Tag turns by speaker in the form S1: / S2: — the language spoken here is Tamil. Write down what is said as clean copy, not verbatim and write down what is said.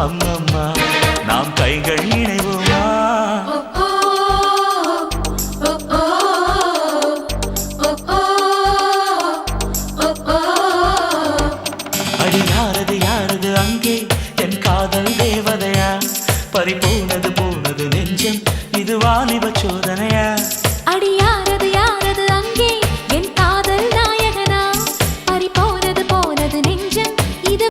S1: அம்மம்மா நாம் கைகள் இணைவோமா அடி யாரது யாரது அங்கே என் காதல் தேவதையா பறிபோன